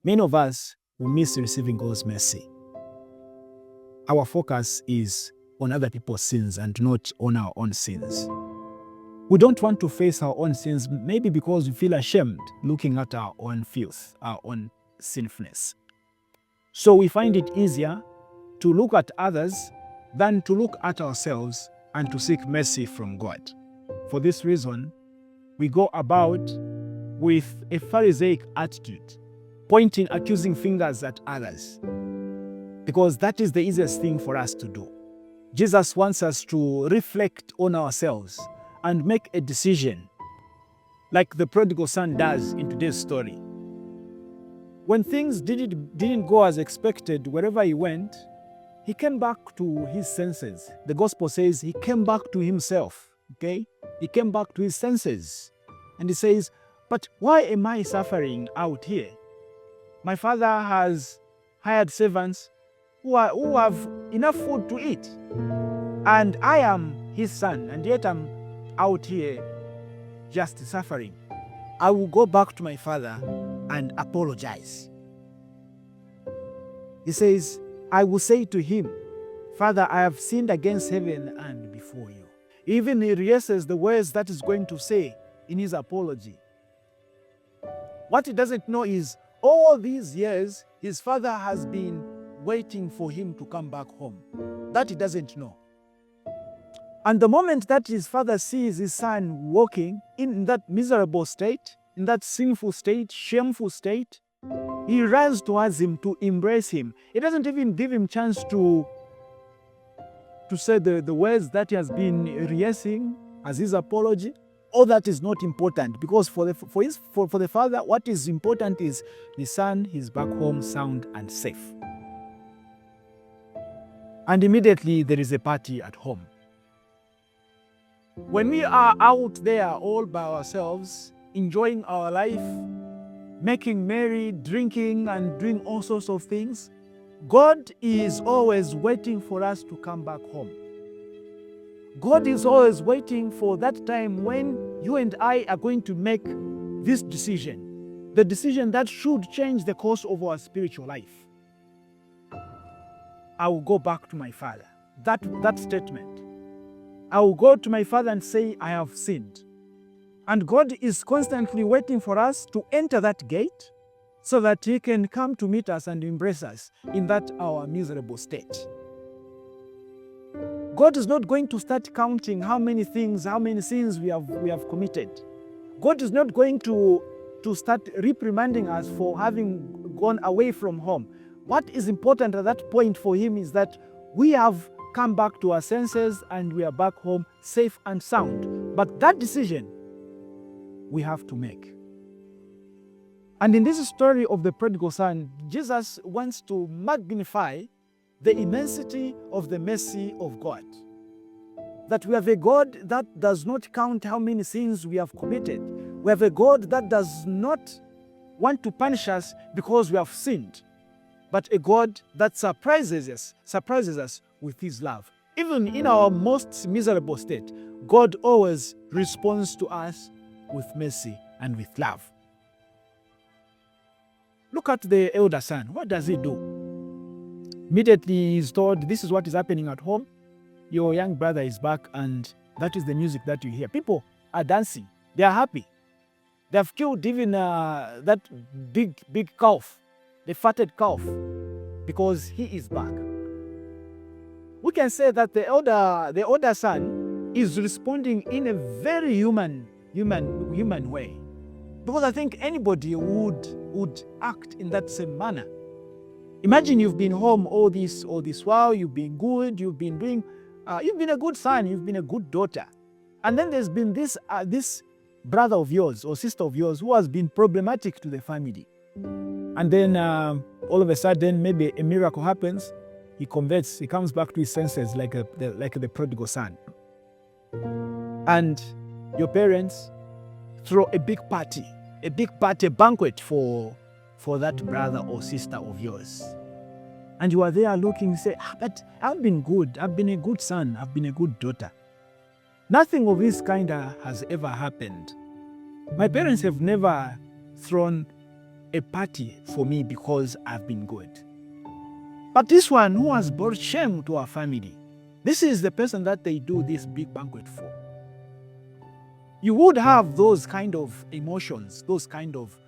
Many of us will miss receiving God's mercy. Our focus is on other people's sins and not on our own sins. We don't want to face our own sins, maybe because we feel ashamed looking at our own filth, our own sinfulness. So we find it easier to look at others than to look at ourselves and to seek mercy from God. For this reason, we go about with a Pharisaic attitude, pointing accusing fingers at others, because that is the easiest thing for us to do. Jesus wants us to reflect on ourselves and make a decision, like the prodigal son does in today's story. When things didn't go as expected, wherever he went, he came back to his senses. The gospel says he came back to himself, okay? He came back to his senses. And he says, but why am I suffering out here? My father has hired servants who have enough food to eat. And I am his son, and yet I'm out here just suffering. I will go back to my father and apologize. He says, I will say to him, Father, I have sinned against heaven and before you. Even he rehearses the words that he's going to say in his apology. What he doesn't know is all these years, his father has been waiting for him to come back home. That he doesn't know. And the moment that his father sees his son walking in that miserable state, in that sinful state, shameful state, he runs towards him to embrace him. He doesn't even give him chance to say the words that he has been rehearsing as his apology. All that is not important, because for the father, what is important is the son is back home sound and safe. And immediately there is a party at home. When we are out there all by ourselves, enjoying our life, making merry, drinking and doing all sorts of things, God is always waiting for us to come back home. God is always waiting for that time when you and I are going to make this decision, the decision that should change the course of our spiritual life. I will go back to my father. That statement. I will go to my father and say, I have sinned. And God is constantly waiting for us to enter that gate so that he can come to meet us and embrace us in that our miserable state. God is not going to start counting how many sins we have committed. God is not going to start reprimanding us for having gone away from home. What is important at that point for him is that we have come back to our senses and we are back home safe and sound. But that decision we have to make. And in this story of the prodigal son, Jesus wants to magnify the immensity of the mercy of God. That we have a God that does not count how many sins we have committed. We have a God that does not want to punish us because we have sinned, but a God that surprises us with his love. Even in our most miserable state, God always responds to us with mercy and with love. Look at the elder son. What does he do? Immediately he's told, this is what is happening at home. Your young brother is back, and that is the music that you hear. People are dancing. They are happy. They have killed even that big calf, the fatted calf, because he is back. We can say that the older son is responding in a very human way, because I think anybody would act in that same manner. Imagine you've been home all this while, you've been good, you've been a good son, you've been a good daughter, and then there's been this brother of yours or sister of yours who has been problematic to the family, and then all of a sudden maybe a miracle happens. He converts, he comes back to his senses like the prodigal son. And your parents throw a big party, a banquet for that brother or sister of yours. And you are there looking, say, but I've been good, I've been a good son, I've been a good daughter. Nothing of this kind has ever happened. My parents have never thrown a party for me because I've been good. But this one who has brought shame to our family, this is the person that they do this big banquet for. You would have those kind of emotions, those kind of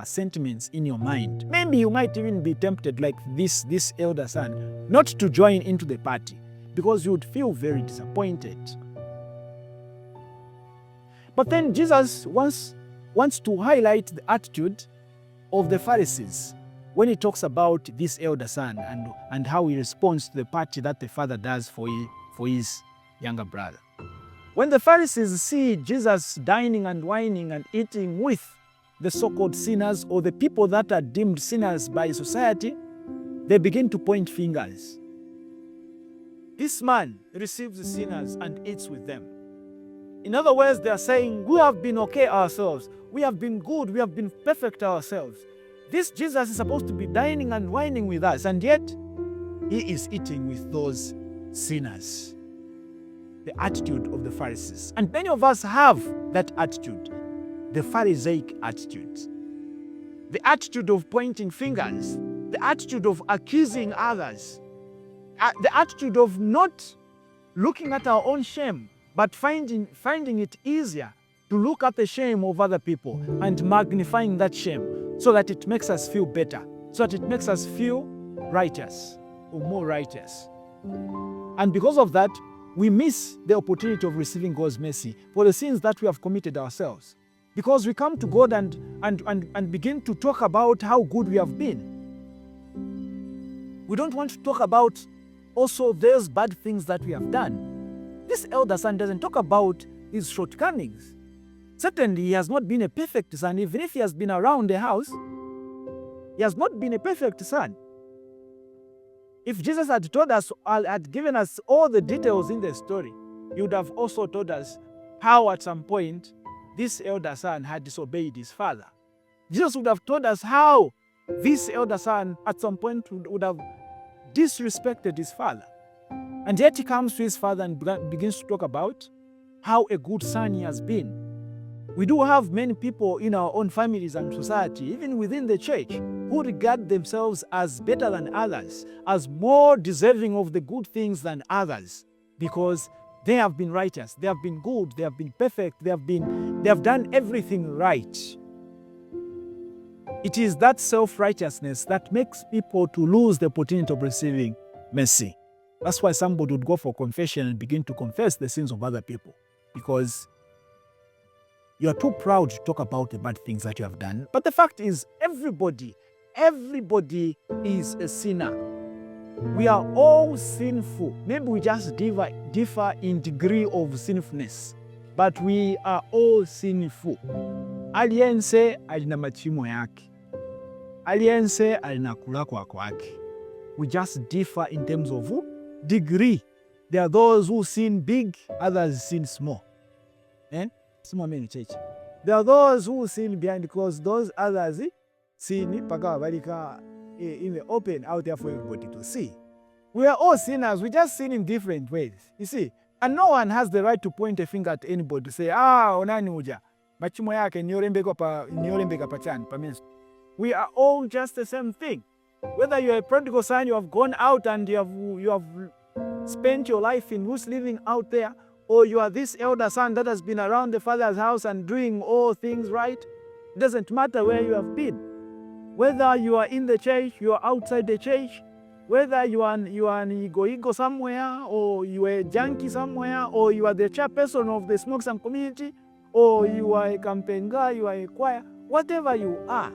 sentiments in your mind. Maybe you might even be tempted, like this elder son, not to join into the party because you would feel very disappointed. But then Jesus wants to highlight the attitude of the Pharisees when he talks about this elder son and how he responds to the party that the father does for his younger brother. When the Pharisees see Jesus dining and wining and eating with the so-called sinners or the people that are deemed sinners by society, they begin to point fingers. This man receives the sinners and eats with them. In other words, they are saying, we have been okay ourselves. We have been good. We have been perfect ourselves. This Jesus is supposed to be dining and wining with us, and yet he is eating with those sinners. The attitude of the Pharisees. And many of us have that attitude, the Pharisaic attitude. The attitude of pointing fingers, the attitude of accusing others, the attitude of not looking at our own shame, but finding it easier to look at the shame of other people and magnifying that shame so that it makes us feel better, so that it makes us feel righteous or more righteous. And because of that, we miss the opportunity of receiving God's mercy for the sins that we have committed ourselves. Because we come to God and begin to talk about how good we have been. We don't want to talk about also those bad things that we have done. This elder son doesn't talk about his shortcomings. Certainly, he has not been a perfect son. Even if he has been around the house, he has not been a perfect son. If Jesus had told us, had given us all the details in the story, he would have also told us how at some point this elder son had disobeyed his father. Jesus would have told us how this elder son at some point would have disrespected his father. And yet he comes to his father and begins to talk about how a good son he has been. We do have many people in our own families and society, even within the church, who regard themselves as better than others, as more deserving of the good things than others, because they have been righteous, they have been good, they have been perfect, they have done everything right. It is that self-righteousness that makes people to lose the opportunity of receiving mercy. That's why somebody would go for confession and begin to confess the sins of other people, because you are too proud to talk about the bad things that you have done. But the fact is, everybody is a sinner. We are all sinful. Maybe we just differ in degree of sinfulness, but we are all sinful. Aliyense alina machimo yake. Aliyense alina kulakwa kwake. We just differ in terms of degree. There are those who sin big, others sin small. There are those who sin behind closed doors, others sin paka in the open out there for everybody to see. We are all sinners, we just sin in different ways. You see, and no one has the right to point a finger at anybody to say, onani uja, machimo yake niolembeka pachani pamenso. We are all just the same thing. Whether you are a prodigal son, you have gone out and you have spent your life in loose living out there, or you are this elder son that has been around the father's house and doing all things right, it doesn't matter where you have been. Whether you are in the church, you are outside the church, whether you are an ego somewhere, or you are a junkie somewhere, or you are the chairperson of the Smokesam community, or you are a campaign guy, you are a choir, whatever you are,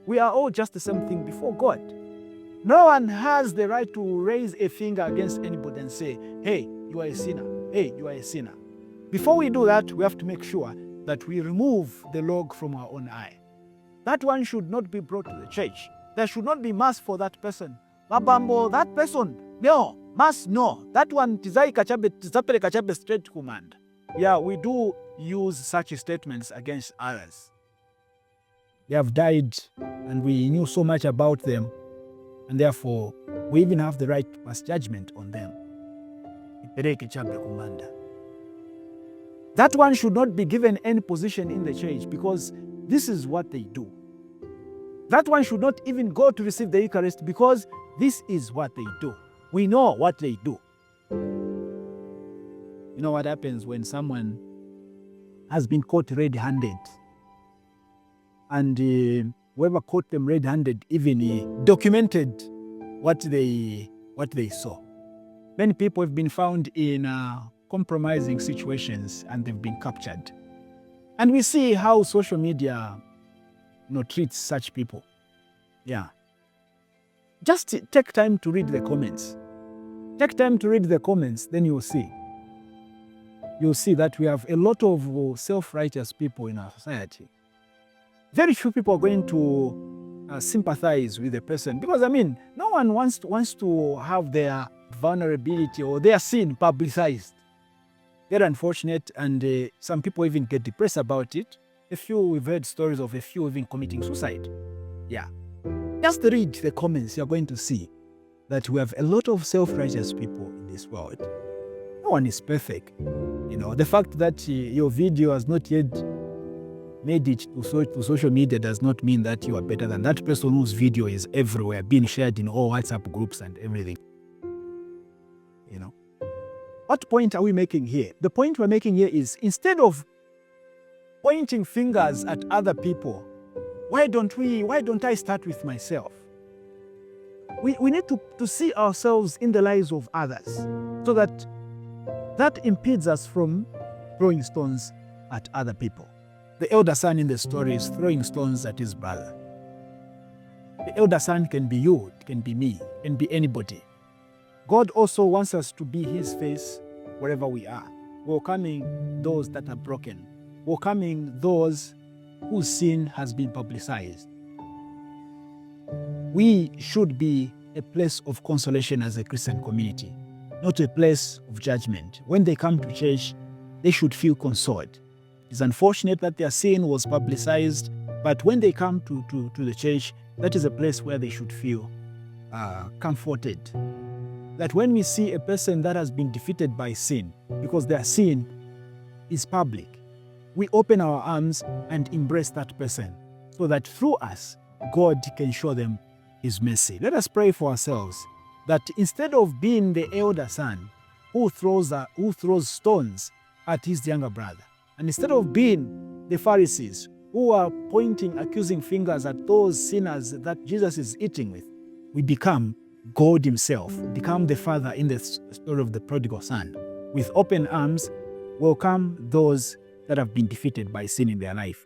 we are all just the same thing before God. No one has the right to raise a finger against anybody and say, hey, you are a sinner. Hey, you are a sinner. Before we do that, we have to make sure that we remove the log from our own eye. That one should not be brought to the church. There should not be mass for that person. Mabambo, that person, no, mass, no. That one, tizai kachabe straight command. Yeah, we do use such statements against others. They have died and we knew so much about them, and therefore we even have the right to pass judgment on them. That one should not be given any position in the church, because this is what they do. That one should not even go to receive the Eucharist because this is what they do. We know what they do. You know what happens when someone has been caught red-handed, and whoever caught them red-handed even documented what they saw. Many people have been found in compromising situations and they've been captured. And we see how social media treats such people. Yeah. Just take time to read the comments. Take time to read the comments, then you'll see. You'll see that we have a lot of self-righteous people in our society. Very few people are going to sympathize with the person because, no one wants to have their vulnerability or their sin publicized. Very unfortunate, and some people even get depressed about it. We've heard stories of a few even committing suicide. Yeah. Just read the comments, you're going to see that we have a lot of self-righteous people in this world. No one is perfect. The fact that your video has not yet made it to social media does not mean that you are better than that person whose video is everywhere, being shared in all WhatsApp groups and everything. What point are we making here? The point we're making here is, instead of pointing fingers at other people, why don't I start with myself? We need to see ourselves in the lives of others so that impedes us from throwing stones at other people. The elder son in the story is throwing stones at his brother. The elder son can be you, it can be me, it can be anybody. God also wants us to be his face wherever we are, welcoming those that are broken, welcoming those whose sin has been publicized. We should be a place of consolation as a Christian community, not a place of judgment. When they come to church, they should feel consoled. It's unfortunate that their sin was publicized, but when they come to the church, that is a place where they should feel comforted. That when we see a person that has been defeated by sin, because their sin is public, we open our arms and embrace that person so that through us, God can show them his mercy. Let us pray for ourselves that instead of being the elder son who throws stones at his younger brother, and instead of being the Pharisees who are pointing accusing fingers at those sinners that Jesus is eating with, we become God himself, become the father in the story of the prodigal son. With open arms, welcome those that have been defeated by sin in their life.